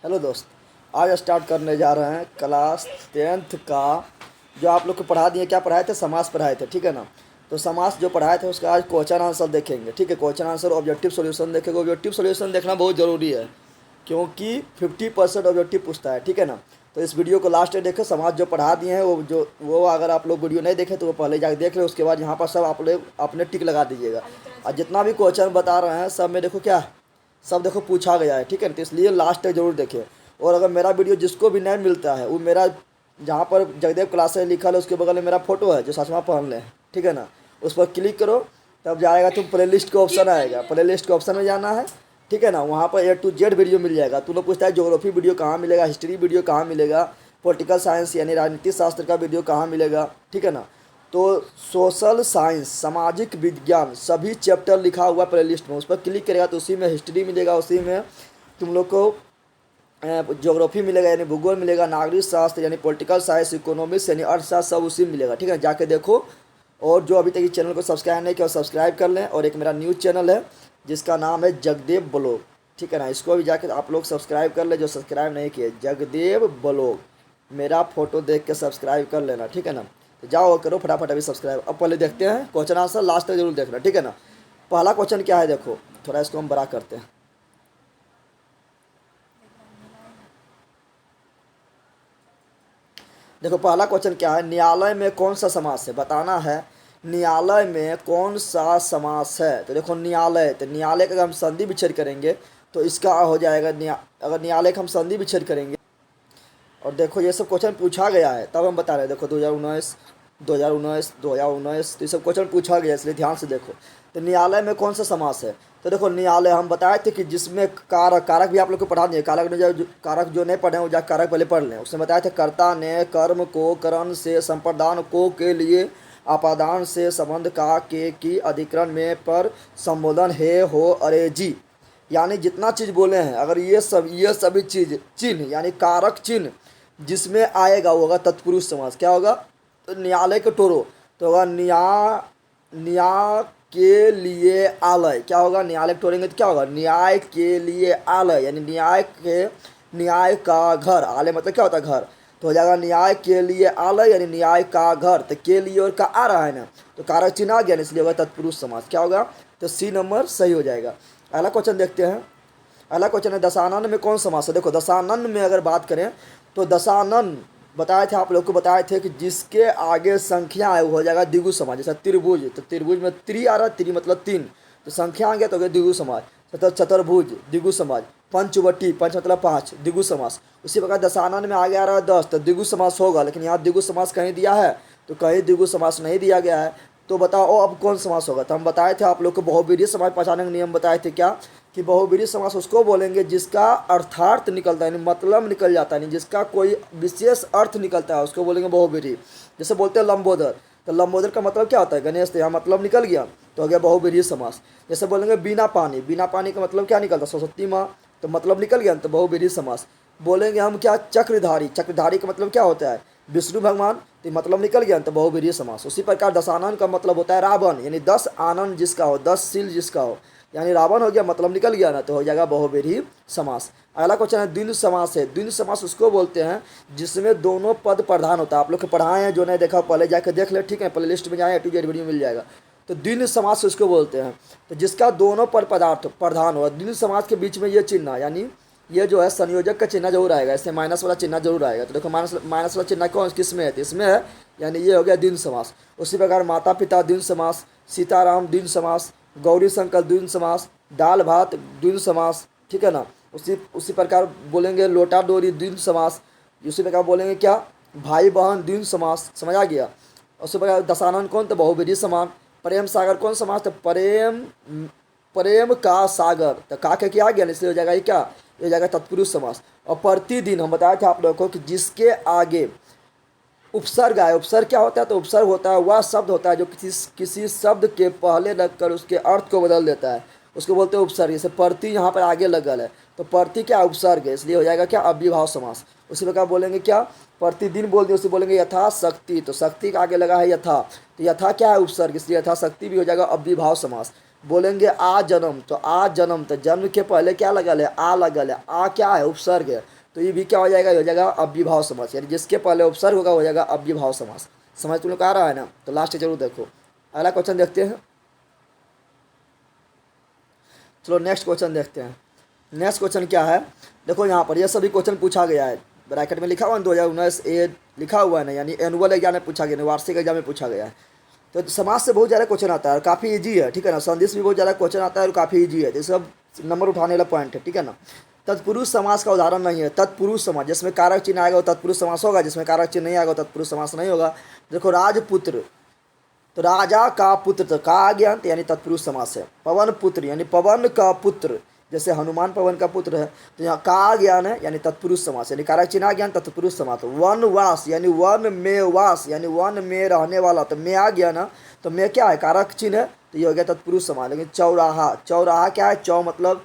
Hello दोस्त। आज start करने जा रहे हैं क्लास 10th का। जो आप लोग को पढ़ा दिए, क्या पढ़ाए थे? समास पढ़ाए थे, ठीक है ना। तो समास जो पढ़ाए थे उसका आज क्वेश्चन आंसर देखेंगे, ठीक है। क्वेश्चन आंसर ऑब्जेक्टिव सॉल्यूशन देखेंगे। ऑब्जेक्टिव सॉल्यूशन देखना बहुत ज़रूरी है क्योंकि 50% ऑब्जेक्टिव पूछता है, ठीक है ना। तो इस वीडियो को लास्ट तक देखो। समाज जो पढ़ा दिए हैं वो अगर आप लोग वीडियो नहीं देखे तो वो पहले जाकर देख ले। उसके बाद यहाँ पर सब आप लोग अपने टिक लगा दीजिएगा। और जितना भी क्वेश्चन बता रहे हैं सब में देखो क्या, सब देखो पूछा गया है, ठीक है। तो इसलिए लास्ट तक जरूर देखें। और अगर मेरा वीडियो जिसको भी नहीं मिलता है वो मेरा जहाँ पर जगदेव क्लासेस लिखा है उसके बगल में मेरा फोटो है जो सचमा पहन ले, ठीक है ना। उस पर क्लिक करो, तब जाएगा तुम प्ले लिस्ट का ऑप्शन आएगा। प्ले लिस्ट के ऑप्शन में जाना है, ठीक है ना। वहाँ पर A to Z वीडियो मिल जाएगा। तुम लोग पूछता है ज्योग्राफी वीडियो कहाँ मिलेगा, हिस्ट्री वीडियो कहाँ मिलेगा, पॉलिटिकल साइंस यानी राजनीतिक शास्त्र का वीडियो कहाँ मिलेगा, ठीक है ना। तो सोशल साइंस, सामाजिक विज्ञान, सभी चैप्टर लिखा हुआ प्ले लिस्ट में। उस पर क्लिक करेगा तो उसी में हिस्ट्री मिलेगा, उसी में तुम लोग को ज्योग्राफी मिलेगा यानी भूगोल मिलेगा, नागरिक शास्त्र यानी पॉलिटिकल साइंस, इकोनॉमिक्स यानी अर्थशास्त्र, सब उसी में मिलेगा, ठीक है। जाके देखो। और जो अभी तक इस चैनल को सब्सक्राइब नहीं किया सब्सक्राइब कर लें। और एक मेरा न्यूज़ चैनल है जिसका नाम है जगदेव ब्लॉग, ठीक है ना। इसको भी जाके आप लोग सब्सक्राइब कर ले जो सब्सक्राइब नहीं किए। जगदेव ब्लॉग, मेरा फोटो देख के सब्सक्राइब कर लेना, ठीक है ना। तो जाओ करो फटाफट अभी सब्सक्राइब। अब पहले देखते हैं क्वेश्चन आंसर, लास्ट तक जरूर देखना, ठीक है ना। पहला क्वेश्चन क्या है देखो, थोड़ा इसको हम बड़ा करते हैं। देखो पहला क्वेश्चन क्या है, न्यायालय में कौन सा समास है, बताना है। न्यायालय में कौन सा समास है? तो देखो न्यायालय, तो न्यायालय का अगर हम संधि विच्छेद करेंगे तो इसका हो जाएगा अगर न्यायालय का हम संधि विच्छेद करेंगे। और देखो ये सब क्वेश्चन पूछा गया है तब हम बता रहे हैं। देखो 2019 2019 2019 तो ये सब क्वेश्चन पूछा गया है, इसलिए ध्यान से देखो। तो न्यायालय में कौन सा समास है? तो देखो न्यायालय हम बताए थे कि जिसमें कारक, कारक भी आप लोग को पढ़ा दिए। कारक ने कारक जो नहीं पढ़े हैं वो जाकर कारक पहले पढ़ लें। उसमें बताए थे कर्ता ने कर्म को करण से संप्रदान को के लिए अपादान से संबंध का के की अधिकरण में पर संबोधन है हो अरे जी। यानी जितना चीज़ बोले हैं अगर ये सभी चीज़ चिन्ह यानी कारक चिन्ह जिसमें आएगा वो होगा तत्पुरुष समास। क्या होगा? तो न्यायालय के टोरो तो होगा न्याय के लिए आलय। क्या होगा? न्यायालय के टोरेंगे तो क्या होगा? न्याय के लिए आलय यानी न्याय का घर। आलय मतलब क्या होता है? घर। तो हो जाएगा न्याय के लिए आलय यानी न्याय का घर। तो के लिए और का आ रहा है ना, तो कारक चिन्ह आ गया ना, इसलिए होगा तत्पुरुष समास। क्या होगा? तो सी नंबर सही हो जाएगा। अगला क्वेश्चन देखते हैं। अगला क्वेश्चन है दशानन में कौन समास है? देखो दशानन में अगर बात करें तो दशानन बताए थे, आप लोग को बताए थे कि जिसके आगे संख्या है वो हो जाएगा द्विगु समाज। जैसा त्रिभुज, तो त्रिभुज में त्रि आ रहा है, त्रि मतलब तीन, तो संख्या आ गया तो हो गया द्विगु समाज। चतुर्भुज द्विगु समाज। पंचवटी, पंच मतलब पाँच, द्विगु समास। उसी प्रकार दशानन में आगे आ रहा है 10 तो द्विगु समास होगा, लेकिन यहाँ द्विगु समास कहीं दिया है तो कहीं द्विगु समास नहीं दिया गया है। तो बताओ अब कौन समास होगा? तो हम बताए थे आप लोग को बहुब्रीहि समास पहचानने का नियम बताए थे। क्या कि बहुब्रीहि समास उसको बोलेंगे जिसका अर्थार्थ निकलता है यानी मतलब निकल जाता है, यानी जिसका कोई विशेष अर्थ निकलता है उसको बोलेंगे बहुब्रीहि। जैसे बोलते हैं लंबोदर, तो लंबोदर का मतलब क्या होता है? गणेश। तो यहाँ मतलब निकल गया तो हो गया बहुब्रीहि समास। जैसे बोलेंगे बिना पानी, बिना पानी का मतलब क्या निकलता है? सरस्वती माँ, तो मतलब निकल गया तो बहुब्रीहि समास। बोलेंगे हम क्या? चक्रधारी, चक्रधारी का मतलब क्या होता है? विष्णु भगवान, तो मतलब निकल गया तो बहुब्रीहि समास। उसी प्रकार दशानन का मतलब होता है रावण, यानी 10 आनंद जिसका हो, 10 शील जिसका हो, यानी रावण हो गया, मतलब निकल गया ना, तो हो जाएगा बहुब्रीहि समास। अगला क्वेश्चन है द्वंद्व समास है। द्वंद्व समास उसको बोलते हैं जिसमें दोनों पद प्रधान होता है। आप लोग को पढ़ाए हैं, जो नहीं देखा पहले जाकर देख ले, ठीक है। प्ले लिस्ट में जाए A to Z वीडियो मिल जाएगा। तो द्वंद्व समास उसको बोलते हैं तो जिसका दोनों पद पदार्थ प्रधान हो। द्वंद्व समास के बीच में ये चिन्ह यानी ये जो है संयोजक का चिन्ह जरूर आएगा, इससे माइनस वाला चिन्ह जरूर आएगा। तो देखो माइनस वाला चिन्ह कौन किस में है? तो इसमें है, यानी ये हो गया द्वंद्व समास। उसी प्रकार माता पिता द्वंद्व समास, सीताराम द्वंद्व समास, गौरी शंकर द्वंद्व समास, दाल भात द्वंद्व समास, ठीक है ना। उसी प्रकार बोलेंगे लोटा डोरी द्वंद्व समास। उसी प्रकार बोलेंगे क्या? भाई बहन द्वंद्व समास। समझ आ गया? उसी प्रकार दशानन कौन? तो बहुब्रीहि समास। प्रेम सागर कौन समास? तो प्रेम का सागर, तो का के क्या आ गया, इसलिए हो जाएगा ये क्या? ये हो जाएगा तत्पुरुष समास। और प्रतिदिन हम बताए थे आप लोगों को कि जिसके आगे उपसर्ग आए, उपसर्ग क्या होता है? तो उपसर्ग होता है वह शब्द होता है जो किसी शब्द के पहले लगकर उसके अर्थ को बदल देता है, उसको बोलते हैं उपसर्ग। जैसे प्रति यहाँ पर आगे लगल है तो प्रति क्या? उपसर्ग है, इसलिए हो जाएगा क्या? अव्ययभाव समास। उसी प्रकार बोलेंगे क्या? प्रतिदिन बोल दिए, उसे बोलेंगे यथा शक्ति, तो शक्ति का आगे लगा है यथा, तो यथा क्या है? उपसर्ग, इसलिए यथा शक्ति भी हो जाएगा अव्ययभाव समास। बोलेंगे आ जन्म, तो आ जन्म, तो जन्म के पहले क्या लगल है, आ लगल है, आ क्या है, उपसर्ग है। तो ये भी क्या हो जाएगा, ये हो जाएगा अव्ययभाव समास, यानी जिसके पहले उपसर्ग होगा हो जाएगा अव्ययभाव समास। समझ तुम लोग आ रहा है ना, तो लास्ट जरूर देखो। अगला क्वेश्चन देखते हैं। चलो नेक्स्ट क्वेश्चन देखते हैं। नेक्स्ट क्वेश्चन क्या है, देखो यहाँ पर ये सभी क्वेश्चन पूछा गया है, ब्रैकेट में लिखा हुआ है 2019 ए लिखा हुआ है ना, यानी एनुअल एग्जाम में पूछा गया, वार्षिक एग्जाम में पूछा गया है। तो समाज से बहुत ज़्यादा क्वेश्चन आता है और काफ़ी इजी है, ठीक है ना। संदेश भी बहुत ज़्यादा क्वेश्चन आता है और काफ़ी इजी है, तो सब नंबर उठाने वाला पॉइंट है, ठीक है ना। तत्पुरुष समास का उदाहरण नहीं है, तत्पुरुष समास जिसमें कारक चिन्ह आएगा वो तत्पुरुष समास होगा, जिसमें कारक चिन्ह नहीं आएगा वो तत्पुरुष समास नहीं होगा। देखो राजपुत्र, तो राजा का पुत्र, तो का आ गया, तो यानी तत्पुरुष समास है। पवन पुत्र यानी पवन का पुत्र, जैसे हनुमान पवन का पुत्र है, तो यहाँ का आ गया ना, यानी तत्पुरुष समास, यानी कारक चिन्ह आ गया तत्पुरुष समास। वनवास यानी वन में वास, यानी वन में रहने वाला, तो मैं आ गया ना, तो मैं क्या है, कारक चिन्ह है, तो ये हो गया तत्पुरुष समास। लेकिन चौराहा, चौराहा क्या है, चौ मतलब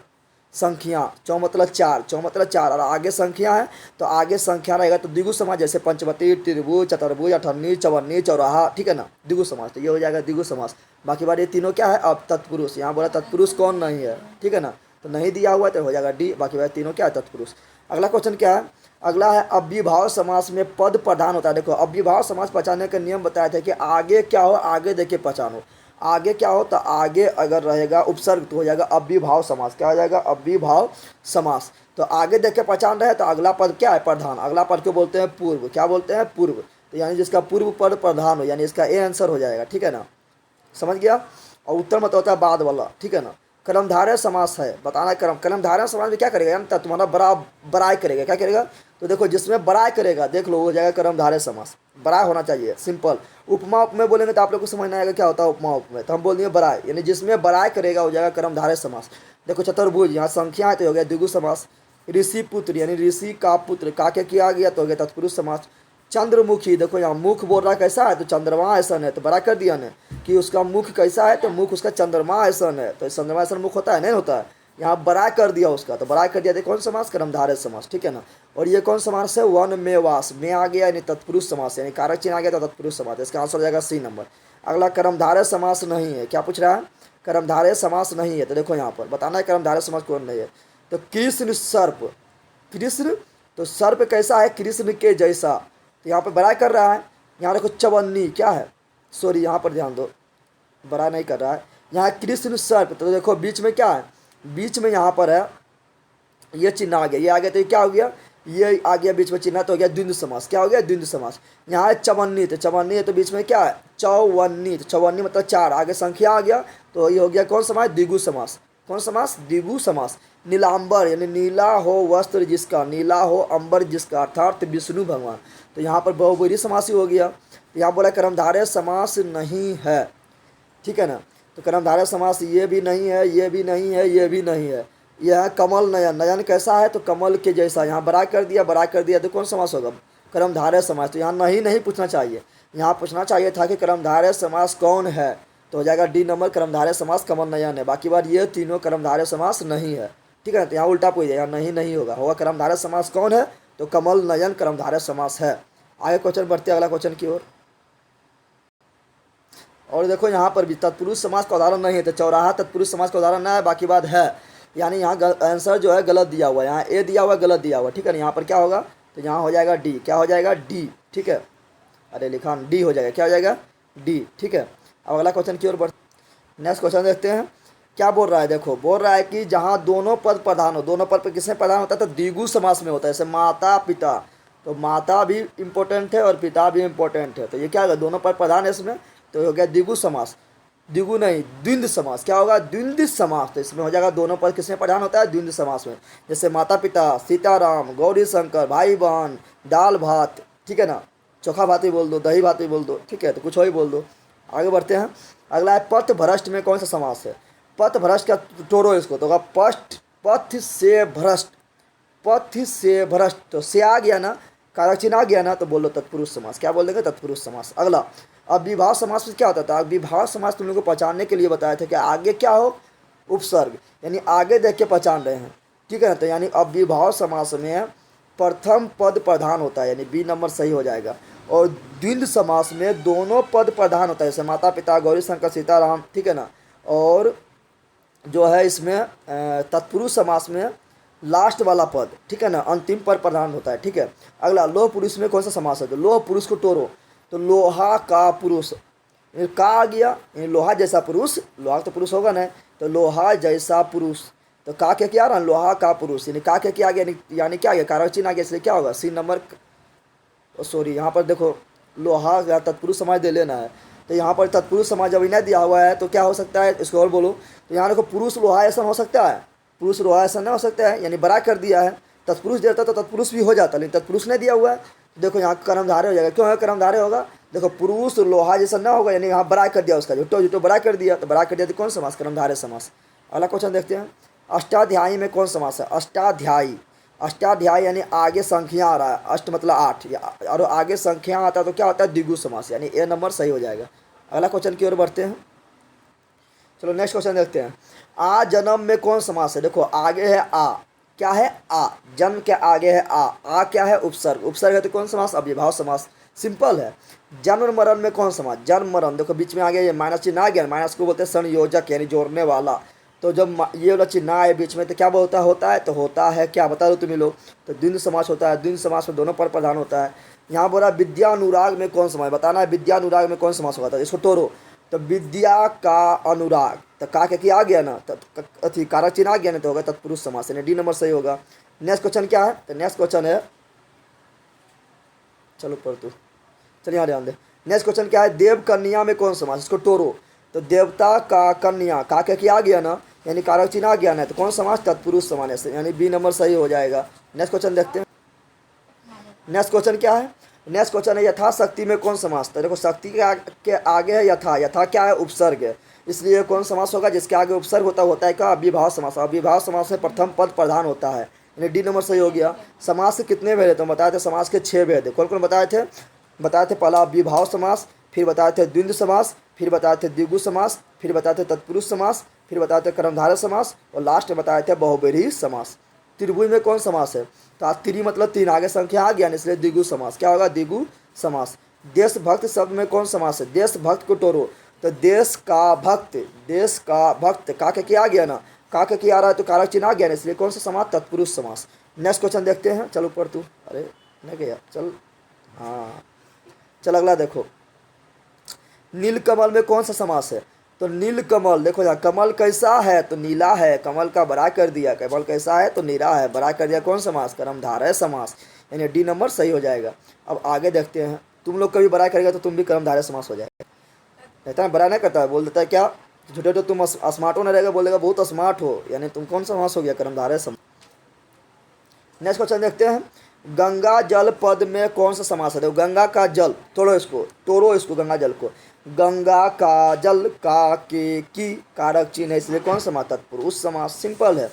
संख्या, चौ मतलब चार, चौ मतलब चार, और आगे संख्या है तो आगे संख्या रहेगा तो द्विगु समास, जैसे पंचवटी, त्रिभुज, चतुर्भुज, अठन्नी, चौवन्नी, चौराहा, ठीक है ना, द्विगु समास, तो ये हो जाएगा द्विगु समास। बाकी बार ये तीनों क्या है, अब तत्पुरुष, यहाँ बोला तत्पुरुष कौन नहीं है, ठीक है ना, तो नहीं दिया हुआ है तो हो जाएगा डी, बाकी बार तीनों क्या है, तत्पुरुष। अगला क्वेश्चन क्या है, अगला है अव्ययभाव समास में पद प्रधान होता है। देखो अव्ययभाव समास पहचानने का नियम बताया था कि आगे क्या हो, आगे देख के पहचानो, आगे क्या हो, तो आगे अगर रहेगा उपसर्ग तो हो जाएगा अव्ययभाव समास, क्या हो जाएगा, अव्ययभाव समास। तो आगे देख के पहचान रहे तो अगला पद क्या है, प्रधान, अगला पद को बोलते हैं पूर्व, क्या बोलते हैं, पूर्व, तो यानी जिसका पूर्व पद प्रधान हो, यानी इसका ए आंसर हो जाएगा, ठीक है ना, समझ गया। और उत्तर मत होता है बाद वाला, ठीक है ना। कर्मधारय समास है, बताना कर्मधारय समास में क्या करेगा, यानी तुम्हारा बड़ाई करेगा, क्या करेगा, तो देखो जिसमें बड़ाई करेगा देख लो हो जाएगा कर्मधारय समास, बड़ाई होना चाहिए, सिंपल। उपमा उपमेय बोलेंगे तो आप लोग को समझ नहीं आएगा क्या होता है उपमा उपमेय, तो हम बोल दिए बड़ाई, यानी जिसमें बड़ाई करेगा हो जाएगा कर्मधारय समास। देखो चतुर्भुज, यहाँ संख्या है तो हो गया द्विगु समास। ऋषि पुत्र यानी ऋषि का पुत्र, का के किया गया तो हो गया तत्पुरुष समास। चंद्रमुखी, देखो यहाँ मुख बोल रहा कैसा है, तो चंद्रमा ऐसा है, तो बड़ा कर दिया ने कि उसका मुख कैसा है, तो मुख उसका चंद्रमा ऐसा है, तो चंद्रमा ऐसा मुख होता है, नहीं होता है, यहाँ बड़ा कर दिया उसका, तो बड़ा कर दिया, देखो कौन समास, कर्मधारय समास, ठीक है ना। और ये कौन समास है, वन में वास, में आ गया यानी तत्पुरुष समास, यानी कारक चिन्ह आ गया तो तत्पुरुष समास, इसका आंसर हो जाएगा सी नंबर। अगला कर्मधारय समास नहीं है, क्या पूछ रहा है, कर्मधारय समास नहीं है, तो देखो यहाँ पर बताना है कर्मधारय समास कौन नहीं है। तो कृष्ण सर्प, कृष्ण तो सर्प कैसा है, कृष्ण के जैसा, तो यहाँ पर बड़ा कर रहा है। यहाँ देखो चवन्नी क्या है, सॉरी यहाँ पर ध्यान दो, बड़ा नहीं कर रहा है, यहाँ कृष्ण सर्प, तो देखो बीच में क्या है, बीच में यहाँ पर है ये चिन्ह आ गया, ये आ गया तो ये क्या हो गया, ये आ गया बीच में चिन्ह, तो हो गया द्वंद्व समास, क्या हो गया, द्वंद्व समास। यहाँ है चवन्नी, तो चवन्नी है तो बीच में क्या है, चौवन्नी, तो चौवन्नी मतलब चार, आगे संख्या आ गया तो ये हो गया कौन समास, द्विगु समास, कौन समास, द्विगु समास। नीलांबर यानी नीला हो वस्त्र जिसका, नीला हो अंबर जिसका, अर्थात विष्णु भगवान, तो यहाँ पर बहुब्रीहि समास ही हो गया। यहाँ बोला कर्मधारय समास नहीं है, ठीक है ना, तो कर्मधारय समास ये भी नहीं है, ये भी नहीं है, ये भी नहीं है। यह है कमल नयन, नयन कैसा है, तो कमल के जैसा, यहाँ बड़ा कर दिया, बड़ा कर दिया, तो कौन समास होगा, कर्मधारय समास। तो यहाँ नहीं पूछना चाहिए, यहाँ पूछना चाहिए था कि कर्मधारय समास कौन है, तो हो जाएगा डी नंबर, कर्मधारय समास कमल नयन है। बाकी बार ये तीनों कर्मधारय समास नहीं है, ठीक है ना, तो यहाँ उल्टा पूछ जाएगा, नहीं होगा, होगा कर्मधारय समास कौन है, तो कमल नयन कर्मधारय समास है। आगे क्वेश्चन बढ़ते अगला क्वेश्चन की ओर। और देखो यहाँ पर भी तत्पुरुष समास का उदाहरण नहीं है, तो चौराहा तत्पुरुष समास का उदाहरण नहीं है, बाकी बात है, यानी यहाँ आंसर जो है गलत दिया हुआ है, यहाँ ए दिया हुआ है, गलत दिया हुआ है, ठीक है ना। यहाँ पर क्या होगा, तो यहाँ हो जाएगा डी, क्या हो जाएगा, डी, ठीक है, अरे लिखा डी हो जाएगा, क्या हो जाएगा, डी, ठीक है। अब अगला क्वेश्चन की ओर बढ़, नेक्स्ट क्वेश्चन देखते हैं क्या बोल रहा है। देखो बोल रहा है कि जहाँ दोनों पद प्रधान हो, दोनों पद पर किसमें प्रधान होता है, तो द्विगु समास में होता है, जैसे माता पिता, तो माता भी इम्पोर्टेंट है और पिता भी इम्पोर्टेंट है, तो ये क्या होगा, दोनों पद प्रधान है इसमें, तो हो गया द्विगु समास, द्विगु नहीं द्वंद्व समास, क्या होगा, द्वंद्व समास, तो इसमें हो जाएगा दोनों पद किसमें प्रधान होता है, द्वंद्व समास में, जैसे माता पिता, सीताराम, गौरी शंकर, भाई बहन, दाल भात, ठीक है ना, चोखा भात भी बोल दो, दही भात भी बोल दो, ठीक है, तो कुछ और ही बोल दो। आगे बढ़ते हैं, अगला है पथ भ्रष्ट में कौन सा समास है, पथ भ्रष्ट का तोड़ो इसको, तो होगा पथ से भ्रष्ट, पथ से भ्रष्ट, तो से आ गया ना, कारक चिन्ह आ गया ना, तो बोलो तत्पुरुष समास, क्या बोल देंगे, तत्पुरुष समास। अगला अव्ययभाव समास में क्या होता था, अव्ययभाव समास तुम लोगों को पहचानने के लिए बताया था कि आगे क्या हो, उपसर्ग, यानी आगे देख के पहचान रहे हैं, ठीक है ना, तो यानी अव्ययभाव समास में प्रथम पद प्रधान होता है, यानी बी नंबर सही हो जाएगा। और द्वंद्व समास में दोनों पद प्रधान होता है, जैसे माता पिता, गौरी शंकर, सीताराम, ठीक है ना, और जो है इसमें तत्पुरुष समास में लास्ट वाला पद, ठीक है ना, अंतिम पर प्रधान होता है, ठीक है। अगला लोह पुरुष में कौन सा समास है, तो लोह पुरुष को तोड़ो, तो लोहा का पुरुष, ये का आ गया, ये लोहा जैसा पुरुष, लोहा तो पुरुष होगा ना, तो लोहा जैसा पुरुष, तो का क्या किया रहा, लोहा का पुरुष, यानी का क्या किया गया, यानी क्या आ गया, कारक चिन्ह आ गया, इसलिए क्या होगा सी नंबर, सॉरी यहाँ पर देखो लोहा या तत्पुरुष समाज दे लेना है, तो यहाँ पर तत्पुरुष समाज जब इन्हें दिया हुआ है तो क्या हो सकता है, इसको और बोलो, तो यहाँ देखो पुरुष लोहा ऐसा हो सकता है, पुरुष लोहा ऐसा नहीं हो सकता है, यानी बड़ा कर दिया है, तत्पुरुष देता तो तत्पुरुष भी हो जाता, लेकिन तत्पुरुष नहीं दिया हुआ है, तो देखो यहाँ कर्मधारय हो जाएगा, क्यों है कर्मधारय होगा, देखो पुरुष लोहा जैसा ना होगा, यानी यहाँ बड़ा कर दिया उसका, जुटो जुटो बड़ा कर दिया, तो बड़ा कर दिया तो कौन समास, कर्मधारय समास। अगला क्वेश्चन देखते हैं, अष्टाध्यायी में कौन समास है, अष्टाध्यायी, अष्टाध्यायी यानी आगे संख्या आ रहा है, अष्ट मतलब 8 और आगे संख्या आता है तो क्या होता है, द्विगु समास, यानी ए नंबर सही हो जाएगा। अगला क्वेश्चन की ओर बढ़ते हैं, चलो नेक्स्ट क्वेश्चन देखते हैं, आ जन्म में कौन समास है, देखो आगे है आ, क्या है आ, जन्म के आगे है आ क्या है, उपसर्ग, उपसर्ग है तो कौन समास, अव्ययभाव समास, सिंपल है। जन्म मरण में कौन समास, जन्म मरण, देखो बीच में आ गया ये माइनस चिन्ह आ गया, माइनस को बोलते हैं संयोजक यानी जोड़ने वाला, तो जब ये वाला चिन्ह आए बीच में तो क्या बोलता होता है, तो होता है क्या, बता दो तुम्हें लोग, तो द्वंद्व समास होता है, द्वंद्व समास में दोनों पर प्रधान होता है। यहाँ बोला विद्यानुराग में कौन समास, बताना है विद्यानुराग में कौन समास होता है, इसको तोड़ो, तो विद्या का अनुराग, तो का के आ गया ना, अथी कारक चिन्ह आ गया ना, तो होगा तत्पुरुष समास, यानी डी नंबर सही होगा। नेक्स्ट क्वेश्चन क्या है, तो नेक्स्ट क्वेश्चन है, चलो पढ़ तू, चलिए यहाँ ध्यान दे, नेक्स्ट क्वेश्चन क्या है, देव कन्या में कौन समास, इसको तोड़ो, तो देवता का कन्या का के आ गया ना, यानी कारक चिन्ह आ गया ना, तो कौन समास, तत्पुरुष समास, यानी बी नंबर सही हो जाएगा। नेक्स्ट क्वेश्चन देखते हैं, नेक्स्ट क्वेश्चन क्या है, नेक्स्ट क्वेश्चन है यथाशक्ति में कौन समास, तो देखो शक्ति के आगे है यथा, यथा क्या है, उपसर्ग है, इसलिए कौन समास होगा, जिसके आगे उपसर्ग होता है क्या, अव्ययभाव समास, अव्ययभाव समास में प्रथम पद प्रधान होता है, यानी डी नंबर सही हो गया। समास के कितने भेद है, तो बताए थे समास के 6 भेद है, कौन कौन बताए थे, पहला अव्ययभाव समास, फिर बताए थे द्वंद्व समास, फिर बताए थे द्विगु समास, फिर बताए थे तत्पुरुष समास, फिर बताए थे कर्मधारय समास, और लास्ट में बताए थे बहुव्रीहि समास। त्रिभुज में कौन समास है, तो आज त्रि मतलब 3 आगे संख्या आ गया, इसलिए द्विगु समास, क्या होगा, द्विगु समास। देशभक्त शब्द में कौन समास है, देशभक्त को तोड़ो, तो देश का भक्त, देश का भक्त का क्या आ गया ना, का के आ रहा है तो कारक चिन्ह आ गया ना, इसलिए कौन सा समास, तत्पुरुष समास। नेक्स्ट क्वेश्चन देखते हैं, चलो पढ़ तू, अरे नहीं गया, चल हाँ चल अगला देखो, नीलकमल में कौन सा समास है, तो नीलकमल, देखो यहाँ कमल कैसा है, तो नीला है, कमल का बड़ा कर दिया, कमल कैसा है तो नीला है, बड़ा कर दिया, कौन समास, कर्मधारय समास, यानी डी नंबर सही हो जाएगा। अब आगे देखते हैं, तुम लोग कभी बड़ा करेगा तो तुम भी कर्मधारय समास हो जाएगा, कहता है बड़ा नहीं करता है, बोल देता है क्या, झूठे तो तुम स्मार्ट हो नहीं रहेगा, बोलेगा बहुत स्मार्ट हो, यानी तुम कौन समास हो गया, कर्मधारय समास। नेक्स्ट क्वेश्चन देखते हैं, गंगा जल पद में कौन सा समास है, देखो गंगा का जल, तोड़ो इसको गंगा जल को, गंगा का जल का के की कारक चिन्ह है, इसलिए कौन समास, तत्पुरुष समास, सिंपल है।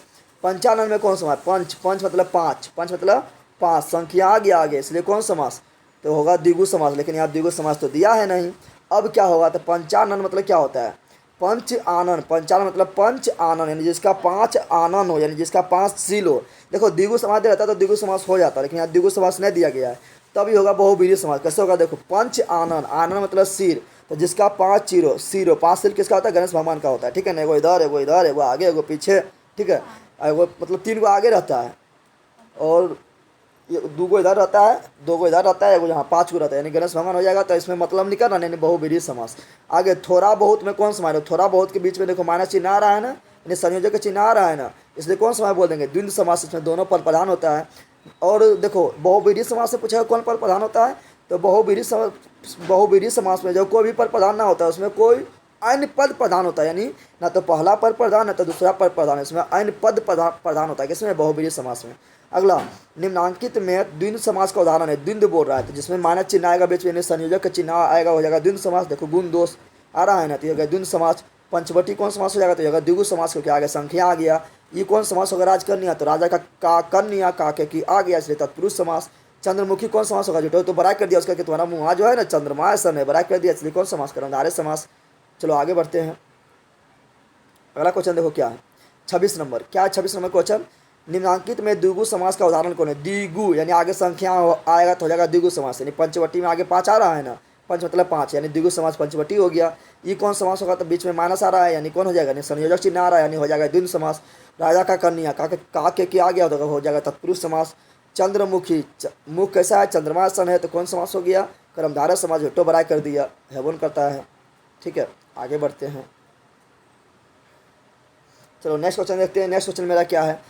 पंचानन में कौन समास, पंच, पंच मतलब 5, पंच मतलब 5, संख्या आ गया आगे, इसलिए कौन समास, तो होगा द्विगु समास, लेकिन यहाँ द्विगु समास तो दिया है नहीं। अब क्या होगा, तो पंचानन मतलब क्या होता है, पंच आनन, पंचानन मतलब पंच आनन, यानी जिसका 5 आनन हो, यानी जिसका 5 सील हो। देखो द्विगु समास रहता है तो द्विगु समास हो जाता है, लेकिन यहाँ द्विगु समास नहीं दिया गया है, तभी होगा बहुव्रीहि समास। कैसे होगा, देखो पंच आनन, आनन मतलब सिर, तो जिसका 5 सिर हो, 5 सिर किसका होता है, गणेश भगवान का होता है, ठीक है ना, एगो इधर एगो इधर, एगो आगे एगो पीछे, ठीक है, एगो मतलब 3 गो आगे रहता है, और ये 2 गो इधर रहता है, 2 गो इधर रहता है, एगो यहाँ 5 गो रहता है, यानी गणेश भगवान हो जाएगा, तो इसमें मतलब निकलना, यानी बहुव्रीहि समास। आगे थोड़ा बहुत में कौन समास है, थोड़ा बहुत के बीच में देखो माइनस चिन्ह आ रहा है ना, यानी संयोजक का चिन्ह आ रहा है ना, इसलिए कौन समास बोल देंगे, द्वंद्व समास, इसमें दोनों पद प्रधान होता है। और देखो बहुव्रीहि समास से पूछा कौन पद प्रधान होता है, तो बहुव्रीहि समास में जब कोई भी पद प्रधान ना होता है, उसमें कोई अन्य पद प्रधान होता है, यानी ना तो पहला पद प्रधान ना तो दूसरा पद प्रधान, इसमें अन्य पद प्रधान होता है, किसमें, बहुव्रीहि समास में। अगला निम्नांकित में द्वंद्व समास का उदाहरण है, द्वंद्व बोल रहा है तो जिसमें माइनस चिन्ह आएगा बीच में, संयोजक का चिन्ह आएगा, हो जाएगा द्वंद्व समास। देखो गुण दोष आ रहा है ना, तो ये द्वंद्व समास। पंचवटी कौन समास हो जाएगा, तो द्विगु समास, क्योंकि आगे संख्या आ गया। ये कौन समास होगा, राजकन्या, तो राजा का कन्या का की आ गया, इसलिए तत्पुरुष समास। चंद्रमुखी कौन समास होगा, जो तो बड़ा कर दिया उसका, कि तुम्हारा मुँह जो है ना चंद्रमा ऐसा नहीं, बड़ा कर दिया, इसलिए कौन समास, कर्मधारय समास। चलो आगे बढ़ते हैं, अगला क्वेश्चन देखो क्या है, 26 नंबर, क्या है 26 नंबर क्वेश्चन, निम्नांकित में द्विगु समास का उदाहरण कौन है, द्विगु यानी आगे संख्या आएगा तो हो जाएगा द्विगु समास, यानी पंचवटी में आगे 5 आ रहा है ना, पंच मतलब पाँच, यानी द्विगु समास पंचवटी हो गया। ये कौन समास होगा, तो बीच में माइनस आ रहा है यानी कौन हो जाएगा, यानी संयोजक चिन्ह आ रहा है यानी हो जाएगा द्विंद समास। राजा का कन्या का के आ गया तो हो जाएगा तत्पुरुष समास। चंद्रमुखी मुख कैसा है, चंद्रमा सन है, तो कौन समास हो गया, कर्मधारय समास, हेटो बराय कर दिया, हेवन करता है। ठीक है, आगे बढ़ते हैं। चलो नेक्स्ट क्वेश्चन देखते हैं। नेक्स्ट क्वेश्चन मेरा क्या है,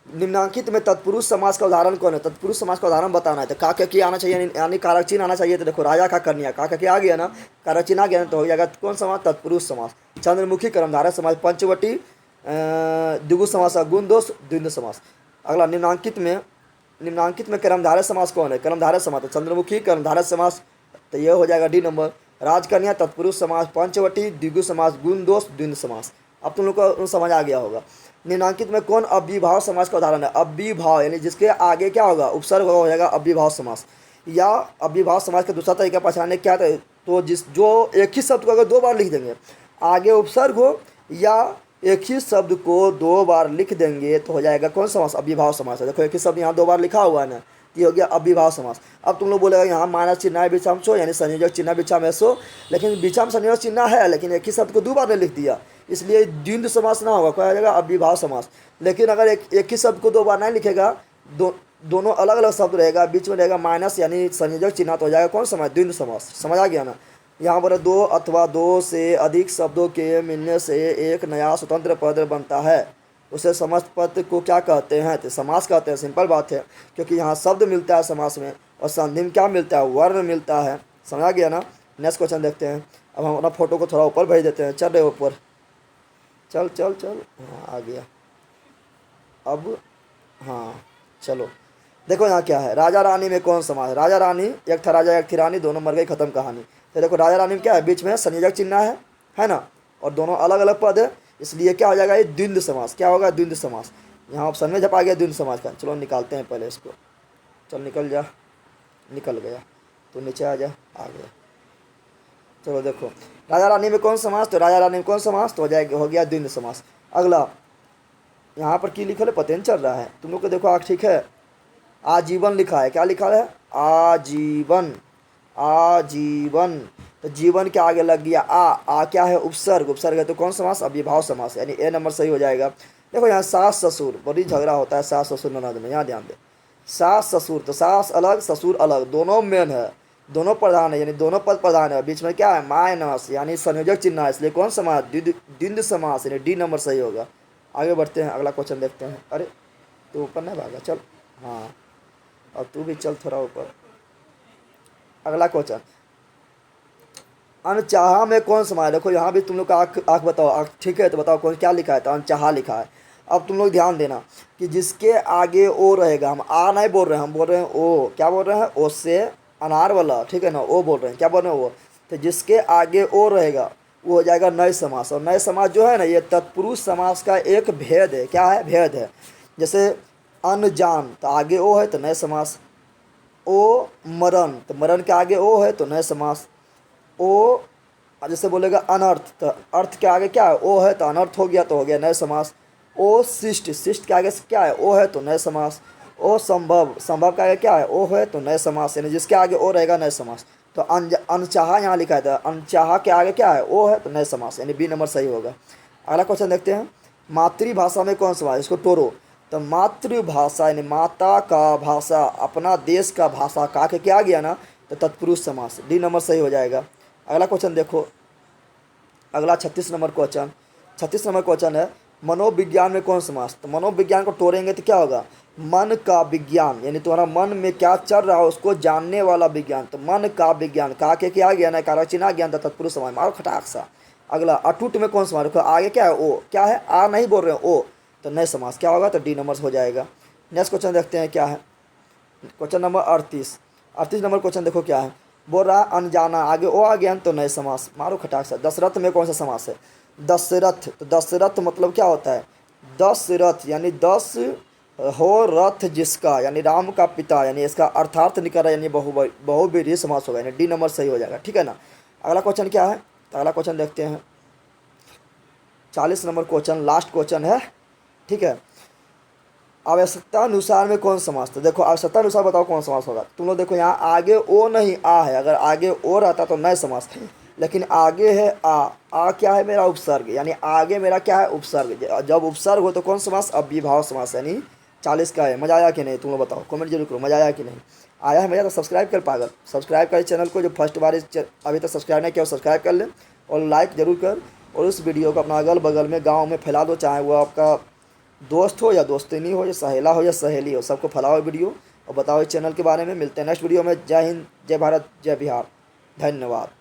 निम्नांकित में तत्पुरुष समास का उदाहरण कौन है, तत्पुरुष समास का उदाहरण बताना है। तो का क्या आना चाहिए, यानी कारक चिन्ह आना चाहिए। तो देखो राजा का कन्या का क्या आ गया ना, कारक चिन्ह आ गया ना, तो हो जाएगा कौन समास, तत्पुरुष समास। चंद्रमुखी कर्मधारय समास, पंचवटी द्विगु समास, गुण दोष द्विंद समास। अगला निम्नांकित में कर्मधारय समास कौन है, कर्मधारय समास, तो चंद्रमुखी कर्मधारय समास, तो यह हो जाएगा डी नंबर। राजकन्या तत्पुरुष समास, पंचवटी द्विगु समास, गुण दोष द्विंद समास। अब तुम लोग को समझ आ गया होगा। निम्नांकित में कौन अव्ययभाव समास का उदाहरण है, अव्ययभाव यानी जिसके आगे क्या होगा, उपसर्ग हो जाएगा अव्ययभाव समास। या अव्ययभाव समास का दूसरा तरीका पहचानने क्या था, तो जो एक ही शब्द को अगर दो बार लिख देंगे, आगे उपसर्ग हो या एक ही शब्द को दो बार लिख देंगे तो हो जाएगा कौन समास, अव्ययभाव समास है। देखो एक ही शब्द यहाँ दो बार लिखा हुआ है ना, ये हो गया अव्ययभाव समास। अब तुम लोग बोलेगा यहाँ माइनस चिन्ह है बीचा में सो, यानी संयोजक चिन्ह बीचा में सो, लेकिन बीचा में संयोजक चिन्ह है, लेकिन एक ही शब्द को दो बार ने लिख दिया, इसलिए द्विंद समास ना होगा, क्या हो जाएगा, अव्ययभाव समास। लेकिन अगर एक ही शब्द को दो बार नहीं लिखेगा, दोनों अलग अलग शब्द रहेगा, बीच में रहेगा माइनस यानी संयोजक चिन्ह, तो हो जाएगा कौन समास, द्विंद समास। समझ आ गया ना। यहाँ पर दो अथवा दो से अधिक शब्दों के मिलने से एक नया स्वतंत्र पद बनता है, उसे समस्त पद को क्या कहते हैं, तो समास कहते हैं। सिंपल बात है, क्योंकि यहाँ शब्द मिलता है समास में, और संधि में क्या मिलता है, वर्ण मिलता है। समझ गया ना। नेक्स्ट क्वेश्चन देखते हैं। अब हम अपना फोटो को थोड़ा ऊपर भेज देते हैं, चल रहे ऊपर, चल चल चल, हाँ आ गया। अब हाँ चलो देखो यहाँ क्या है, राजा रानी में कौन समास, राजा रानी, एक था राजा एक थी रानी, दोनों मर गई, खत्म कहानी। तो देखो राजा रानी में क्या है, बीच में संयोजक चिन्ह है ना, और दोनों अलग अलग पद है, इसलिए क्या हो जाएगा, ये द्विंद समास। क्या होगा, द्विंद समास। यहाँ ऑप्शन में जब आ गया द्विंद समास का। चलो निकालते हैं पहले इसको, चल निकल जा, निकल गया, तो नीचे आ जा, आ गया। चलो देखो राजा रानी में कौन समास, तो राजा रानी में कौन समास, तो हो जाएगा, हो गया द्विंद समास। अगला यहाँ पर की लिखा है, पता नहीं चल रहा है तुम लोग को, देखो ठीक है, आजीवन लिखा है, क्या लिखा है, आजीवन, आजीवन। तो जीवन के आगे लग गया आ क्या है, उपसर्ग, उपसर्ग है, तो कौन समास, अव्ययभाव समास, यानी ए नंबर सही हो जाएगा। देखो यहाँ सास ससुर, बड़ी झगड़ा होता है सास ससुर ननद में, यहाँ ध्यान दे, सास ससुर, तो सास अलग ससुर अलग, दोनों मेन है, दोनों प्रधान है, यानी दोनों पद प्रधान है, बीच में क्या है, माइनस यानी संयोजक चिन्ह है, इसलिए कौन समास, द्विंद समास, यानी डी नंबर सही होगा। आगे बढ़ते हैं, अगला क्वेश्चन देखते हैं। अरे तू ऊपर नहीं भागा, चल, हाँ और तू भी चल थोड़ा ऊपर। अगला क्वेश्चन, अनचाहा में कौन समास, देखो यहाँ भी तुम लोग का आँख बताओ, आँख ठीक है तो बताओ कौन क्या लिखा है, तो अनचाहा लिखा है। अब तुम लोग ध्यान देना कि जिसके आगे ओ रहेगा, हम आ नहीं बोल रहे हैं, हम बोल रहे हैं ओ, क्या बोल रहे हैं, ओ से अनार वाला, ठीक है ना, ओ बोल रहे हैं, क्या बोल रहे हैं वो, तो जिसके आगे ओ रहेगा वो हो जाएगा नए समास। और नए समास जो है ना, ये तत्पुरुष समास का एक भेद है, क्या है, भेद है। जैसे अनजान, तो आगे ओ है तो नए समास, ओ मरण, तो मरण के आगे ओ है तो नए समास, ओ जैसे बोलेगा अनर्थ, तो अर्थ के आगे क्या है, ओ है तो अनर्थ हो गया, तो हो गया नए समास। ओ शिष्ट, शिष्ट के आगे से क्या है, ओ है तो नए समास। ओ संभव, संभव के आगे क्या है, ओ है तो नए समास, यानी जिसके आगे ओ रहेगा नए समास। तो अनचाहा यहाँ लिखा था, अनचाहा के आगे क्या है, ओ है तो नए समास, यानी बी नंबर सही होगा। अगला क्वेश्चन देखते हैं, मातृभाषा में कौन समास, इसको टोरो। तो मातृभाषा यानी माता का भाषा, अपना देश का भाषा, का के क्या आ गया ना, तो तत्पुरुष समास, डी नंबर सही हो जाएगा। अगला क्वेश्चन देखो, अगला 36 नंबर क्वेश्चन, 36 नंबर क्वेश्चन है, मनोविज्ञान में कौन समास। तो मनोविज्ञान को तोड़ेंगे तो क्या होगा, मन का विज्ञान, यानी तुम्हारा मन में क्या चल रहा है उसको जानने वाला विज्ञान, तो मन का विज्ञान, का के क्या गया ना, कारक चिन्ह ज्ञान था, तत्पुरुष समास, मारो खटाक सा। अगला अटूट में कौन समास, देखो आगे क्या है, ओ, क्या है, आ नहीं बोल रहे हैं, ओ, तो नए समास, क्या होगा, तो डी नंबर हो जाएगा। नेक्स्ट क्वेश्चन देखते हैं क्या है, क्वेश्चन नंबर 38, 38 नंबर क्वेश्चन देखो क्या है, बोल रहा है अनजाना, आगे ओ आ गया तो नए समास, मारो खटाक सा। दशरथ में कौन सा समास है, दशरथ, तो दशरथ मतलब क्या होता है, दशरथ यानी 10 हो रथ जिसका, यानी राम का पिता, यानी इसका अर्थार्थ निकल रहा है, यानी बहुव्रीहि समास होगा, यानी डी नंबर सही हो जाएगा, ठीक है ना। अगला क्वेश्चन क्या है, तो अगला क्वेश्चन देखते हैं, 40 नंबर क्वेश्चन, लास्ट क्वेश्चन है, ठीक है। आवश्यकता अनुसार में कौन समास था। देखो आवश्यकता अनुसार बताओ कौन समास होगा। तुम लोग देखो यहाँ आगे ओ नहीं आ है, अगर आगे ओ रहता तो नए समास थे, लेकिन आगे है आ क्या है मेरा उपसर्ग, यानी आगे मेरा क्या है उपसर्ग। जब उपसर्ग हो तो कौन समास, अव्ययीभाव समास, यानी 40 का है। मजा आया कि नहीं, तुम लोग बताओ, कमेंट जरूर करो, मजा आया कि नहीं। आया है मजा तो सब्सक्राइब कर पागल, सब्सक्राइब कर चैनल को, जो फर्स्ट बार अभी तक सब्सक्राइब नहीं किया वो सब्सक्राइब कर ले और लाइक जरूर कर। और उस वीडियो को अपना अगल बगल में गाँव में फैला दो, चाहे वो आपका दोस्त हो या दोस्तिनी हो या सहेला हो या सहेली हो, सबको फैलाओ वीडियो और बताओ इस चैनल के बारे में। मिलते हैं नेक्स्ट वीडियो में। जय हिंद, जय भारत, जय बिहार, धन्यवाद।